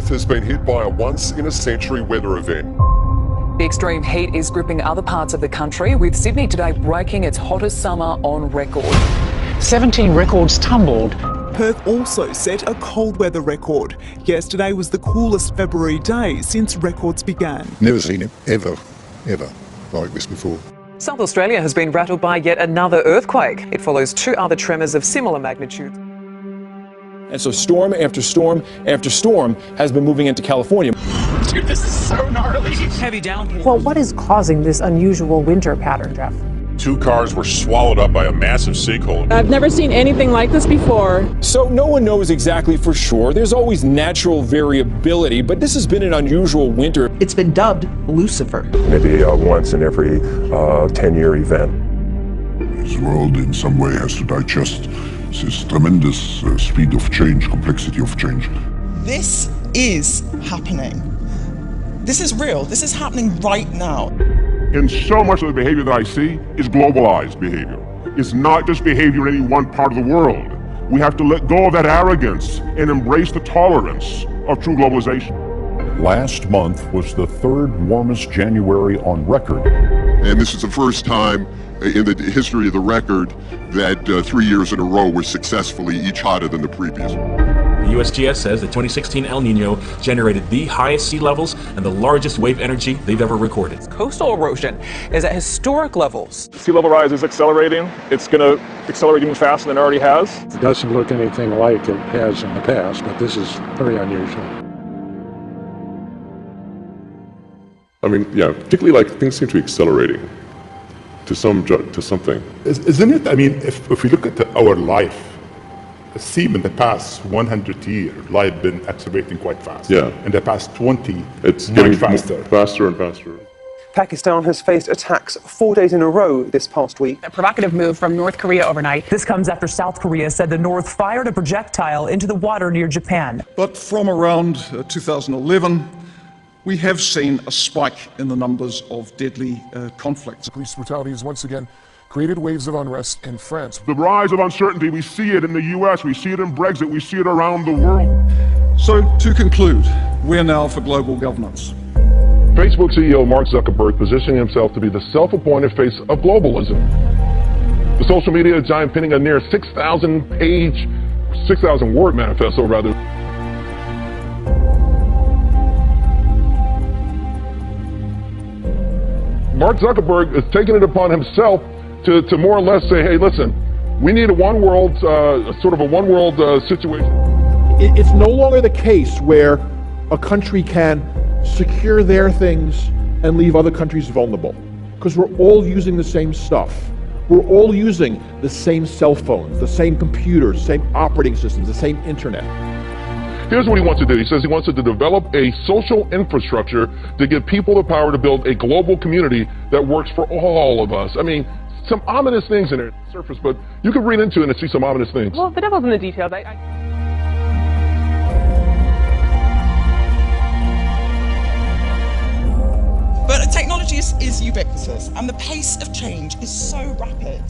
Perth has been hit by a once-in-a-century weather event. The extreme heat is gripping other parts of the country, with Sydney today breaking its hottest summer on record. 17 records tumbled. Perth also set a cold weather record. Yesterday was the coolest February day since records began. Never seen it ever like this before. South Australia has been rattled by yet another earthquake. It follows two other tremors of similar magnitude. And so storm after storm after storm has been moving into California. Dude, this is so gnarly. Heavy downpour. Well, what is causing this unusual winter pattern, Jeff? 2 cars were swallowed up by a massive sinkhole. I've never seen anything like this before. So no one knows exactly for sure. There's always natural variability, but this has been an unusual winter. It's been dubbed Lucifer. Maybe once in every 10-year event. This world in some way has to digest this tremendous speed of change, complexity of change. This is happening. This is real. This is happening right now. And so much of the behavior that I see is globalized behavior. It's not just behavior in any one part of the world. We have to let go of that arrogance and embrace the tolerance of true globalization. Last month was the 3rd warmest January on record. And this is the first time in the history of the record that 3 years in a row were successfully each hotter than the previous. The USGS says the 2016 El Nino generated the highest sea levels and the largest wave energy they've ever recorded. Coastal erosion is at historic levels. Sea level rise is accelerating. It's going to accelerate even faster than it already has. It doesn't look anything like it has in the past, but this is very unusual. I mean, yeah, particularly like things seem to be accelerating to something. Isn't it? I mean, if we look at our life, it seems in the past 100 years, life been accelerating quite fast. Yeah. In the past 20, it's much getting faster and faster. Pakistan has faced attacks 4 days in a row this past week. A provocative move from North Korea overnight. This comes after South Korea said the North fired a projectile into the water near Japan. But from around 2011, we have seen a spike in the numbers of deadly conflicts. Police brutality has once again created waves of unrest in France. The rise of uncertainty, we see it in the US, we see it in Brexit, we see it around the world. So to conclude, we're now for global governance. Facebook CEO Mark Zuckerberg positioning himself to be the self-appointed face of globalism. The social media giant penning a near 6,000 word manifesto rather. Mark Zuckerberg is taking it upon himself to more or less say, hey, listen, we need a one world situation. It's no longer the case where a country can secure their things and leave other countries vulnerable, because we're all using the same stuff. We're all using the same cell phones, the same computers, same operating systems, the same internet. Here's what he wants to do. He says he wants to develop a social infrastructure to give people the power to build a global community that works for all of us. I mean, some ominous things in there on the surface, but you can read into it and see some ominous things. Well, the devil's in the details. But technology is ubiquitous, and the pace of change is so rapid.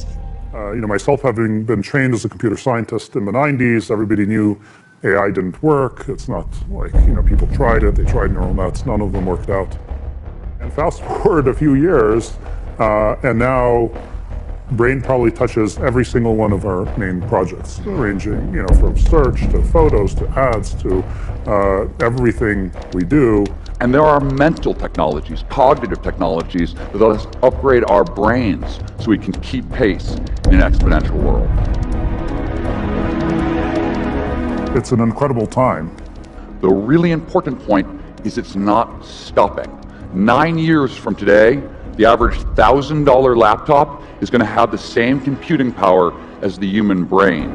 Myself having been trained as a computer scientist in the 90s, everybody knew AI didn't work. It's not like, people tried it, they tried neural nets, none of them worked out. And fast forward a few years, and now Brain probably touches every single one of our main projects, ranging, from search to photos to ads to everything we do. And there are mental technologies, cognitive technologies that let us upgrade our brains so we can keep pace in an exponential world. It's an incredible time. The really important point is it's not stopping. 9 years from today, the average $1,000 laptop is going to have the same computing power as the human brain.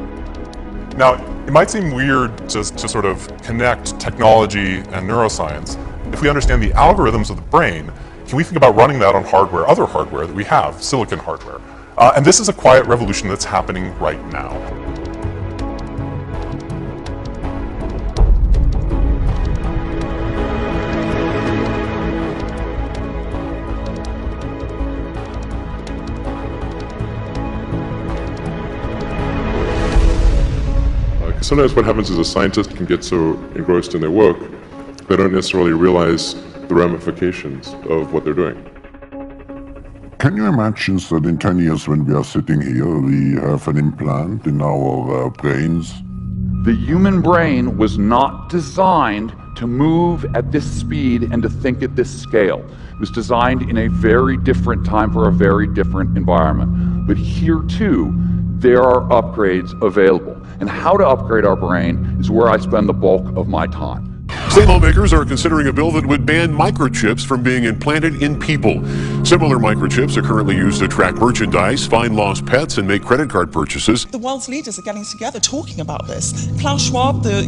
Now, it might seem weird to sort of connect technology and neuroscience. If we understand the algorithms of the brain, can we think about running that on hardware, other hardware that we have, silicon hardware? And this is a quiet revolution that's happening right now. Sometimes what happens is a scientist can get so engrossed in their work They don't necessarily realize the ramifications of what they're doing. Can you imagine that in 10 years when we are sitting here, we have an implant in our brains? The human brain was not designed to move at this speed and to think at this scale. It was designed in a very different time for a very different environment. But here too, there are upgrades available. And how to upgrade our brain is where I spend the bulk of my time. State lawmakers are considering a bill that would ban microchips from being implanted in people. Similar microchips are currently used to track merchandise, find lost pets, and make credit card purchases. The world's leaders are getting together talking about this. Klaus Schwab, the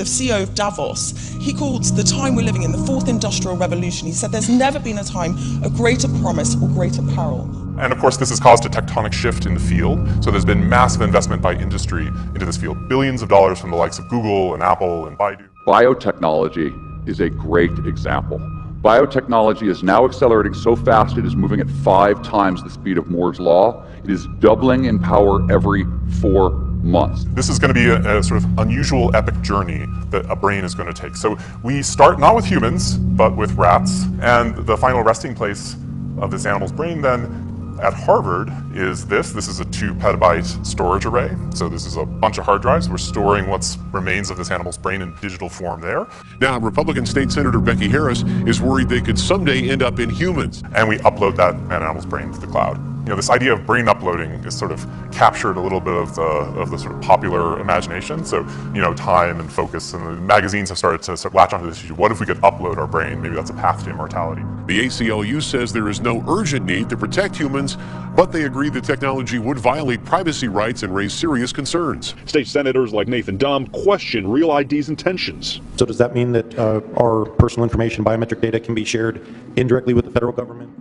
CEO of Davos, he called the time we're living in the fourth industrial revolution. He said there's never been a time of greater promise or greater peril. And of course, this has caused a tectonic shift in the field. So there's been massive investment by industry into this field. Billions of dollars from the likes of Google and Apple and Baidu. Biotechnology is a great example. Biotechnology is now accelerating so fast it is moving at 5 times the speed of Moore's law. It is doubling in power every 4 months. This is going to be a sort of unusual epic journey that a brain is going to take. So we start not with humans, but with rats. And the final resting place of this animal's brain then at Harvard is this. This is a 2 petabyte storage array. So this is a bunch of hard drives. We're storing what remains of this animal's brain in digital form there. Now, Republican State Senator Becky Harris is worried they could someday end up in humans. And we upload that animal's brain to the cloud. You know, this idea of brain uploading is sort of captured a little bit of the sort of popular imagination. So, you know, Time and Focus and the magazines have started to sort of latch onto this issue. What if we could upload our brain? Maybe that's a path to immortality. The ACLU says there is no urgent need to protect humans, but they agree the technology would violate privacy rights and raise serious concerns. State senators like Nathan Dumb question Real ID's intentions. So does that mean that our personal information, biometric data, can be shared indirectly with the federal government?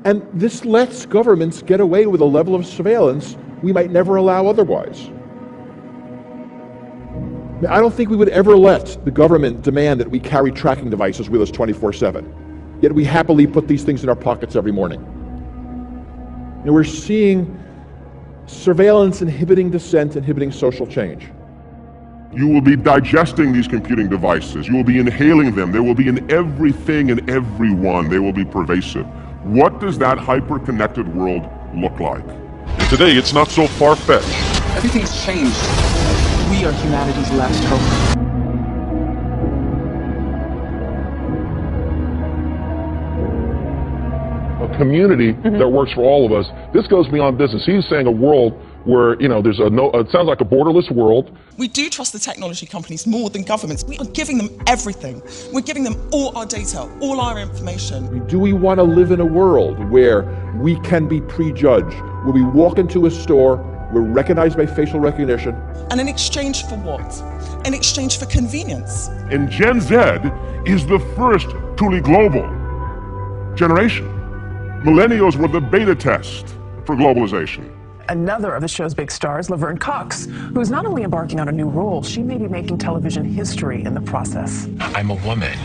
And this lets governments get away with a level of surveillance we might never allow otherwise. I don't think we would ever let the government demand that we carry tracking devices with us 24/7. Yet we happily put these things in our pockets every morning. And we're seeing surveillance inhibiting dissent, inhibiting social change. You will be digesting these computing devices. You will be inhaling them. They will be in everything and everyone. They will be pervasive. What does that hyper-connected world look like? And today, it's not so far-fetched. Everything's changed. We are humanity's last hope. A community that works for all of us. This goes beyond business. He's saying a world where, you know, there's it sounds like a borderless world. We do trust the technology companies more than governments. We are giving them everything. We're giving them all our data, all our information. Do we want to live in a world where we can be prejudged, where we walk into a store, we're recognized by facial recognition? And in exchange for what? In exchange for convenience. And Gen Z is the first truly global generation. Millennials were the beta test for globalization. Another of the show's big stars, Laverne Cox, who's not only embarking on a new role, she may be making television history in the process. I'm a woman,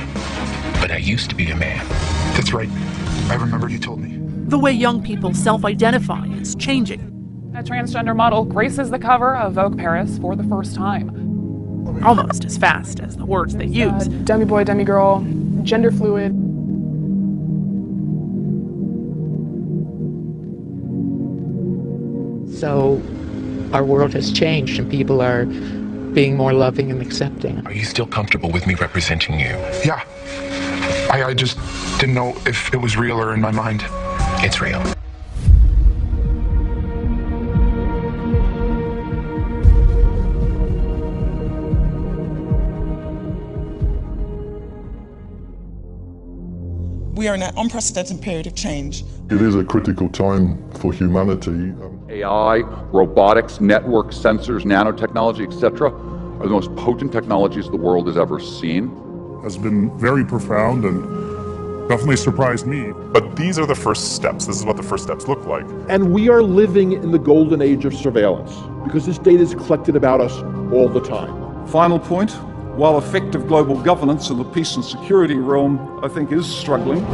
but I used to be a man. That's right. I remember you told me. The way young people self-identify is changing. A transgender model graces the cover of Vogue Paris for the first time. Almost as fast as the words they use. Demi-boy, demi-girl, gender fluid. So our world has changed and people are being more loving and accepting. Are you still comfortable with me representing you? Yeah. I just didn't know if it was real or in my mind. It's real. We are in an unprecedented period of change. It is a critical time for humanity. AI, robotics, networks, sensors, nanotechnology, etc., are the most potent technologies the world has ever seen. Has been very profound and definitely surprised me. But these are the first steps. This is what the first steps look like. And we are living in the golden age of surveillance because this data is collected about us all the time. Final point. While effective global governance in the peace and security realm, I think, is struggling.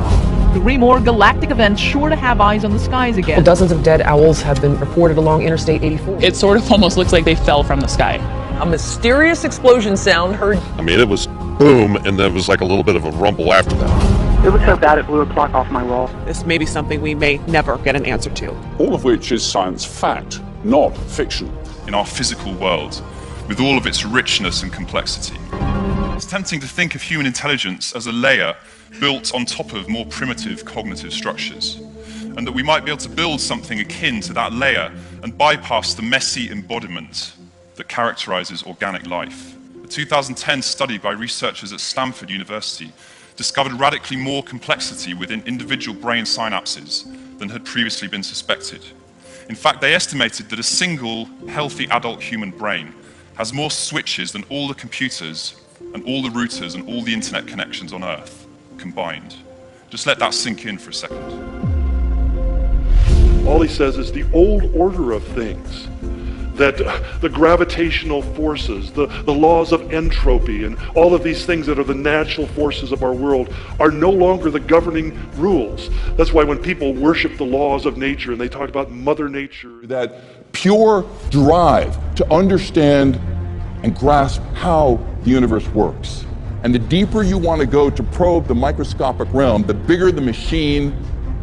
3 more galactic events sure to have eyes on the skies again. Well, dozens of dead owls have been reported along Interstate 84. It sort of almost looks like they fell from the sky. A mysterious explosion sound heard. I mean, it was boom, and there was like a little bit of a rumble after that. It was so bad it blew a clock off my wall. This may be something we may never get an answer to. All of which is science fact, not fiction. In our physical world, with all of its richness and complexity, it's tempting to think of human intelligence as a layer built on top of more primitive cognitive structures, and that we might be able to build something akin to that layer and bypass the messy embodiment that characterizes organic life. A 2010 study by researchers at Stanford University discovered radically more complexity within individual brain synapses than had previously been suspected. In fact, they estimated that a single healthy adult human brain has more switches than all the computers and all the routers and all the internet connections on Earth combined. Just let that sink in for a second. All he says is the old order of things, that the gravitational forces, the laws of entropy, and all of these things that are the natural forces of our world are no longer the governing rules. That's why when people worship the laws of nature and they talk about Mother Nature, that pure drive to understand and grasp how the universe works. And the deeper you want to go to probe the microscopic realm, the bigger the machine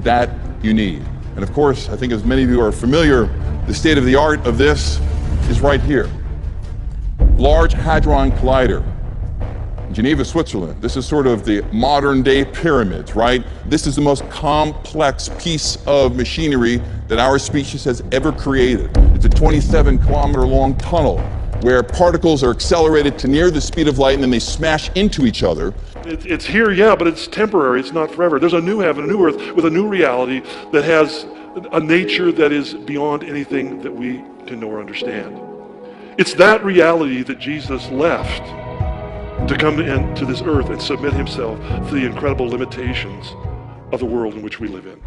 that you need. And of course, I think as many of you are familiar, the state of the art of this is right here. Large Hadron Collider, Geneva, Switzerland. This is sort of the modern day pyramids, right? This is the most complex piece of machinery that our species has ever created. It's a 27-kilometer long tunnel where particles are accelerated to near the speed of light and then they smash into each other. It's here, yeah, but it's temporary, it's not forever. There's a new heaven, a new earth with a new reality that has a nature that is beyond anything that we can know or understand. It's that reality that Jesus left to come into this earth and submit himself to the incredible limitations of the world in which we live in.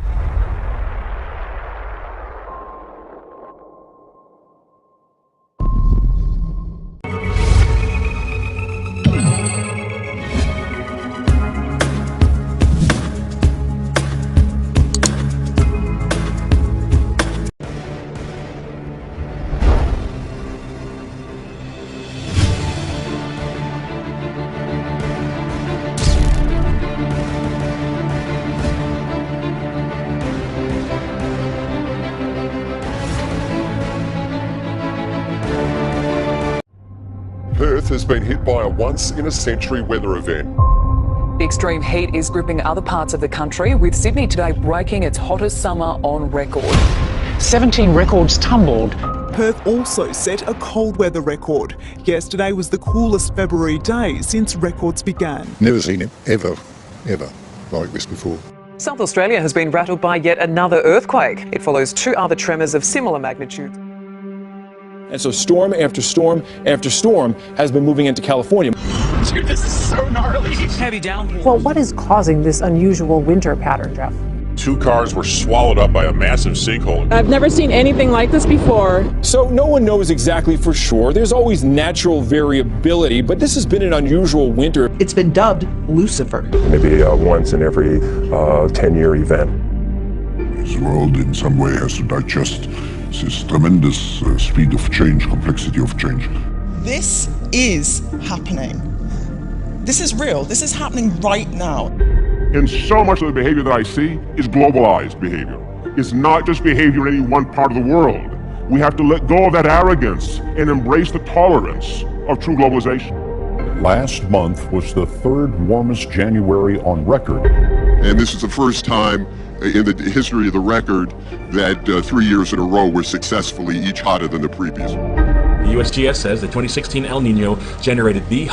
Perth has been hit by a once-in-a-century weather event. The extreme heat is gripping other parts of the country, with Sydney today breaking its hottest summer on record. 17 records tumbled. Perth also set a cold weather record. Yesterday was the coolest February day since records began. Never seen it, ever like this before. South Australia has been rattled by yet another earthquake. It follows two other tremors of similar magnitude. And so storm after storm after storm has been moving into California. Dude, this is so gnarly. Heavy downpour. Well, what is causing this unusual winter pattern, Jeff? 2 cars were swallowed up by a massive sinkhole. I've never seen anything like this before. So no one knows exactly for sure. There's always natural variability, but this has been an unusual winter. It's been dubbed Lucifer. Maybe once in every 10-year event. This world in some way has to digest this tremendous speed of change, complexity of change. This is happening. This is real. This is happening right now. And so much of the behavior that I see is globalized behavior. It's not just behavior in any one part of the world. We have to let go of that arrogance and embrace the tolerance of true globalization. Last month was the 3rd warmest January on record. And this is the first time in the history of the record that 3 years in a row were successfully each hotter than the previous. The USGS says the 2016 El Nino generated the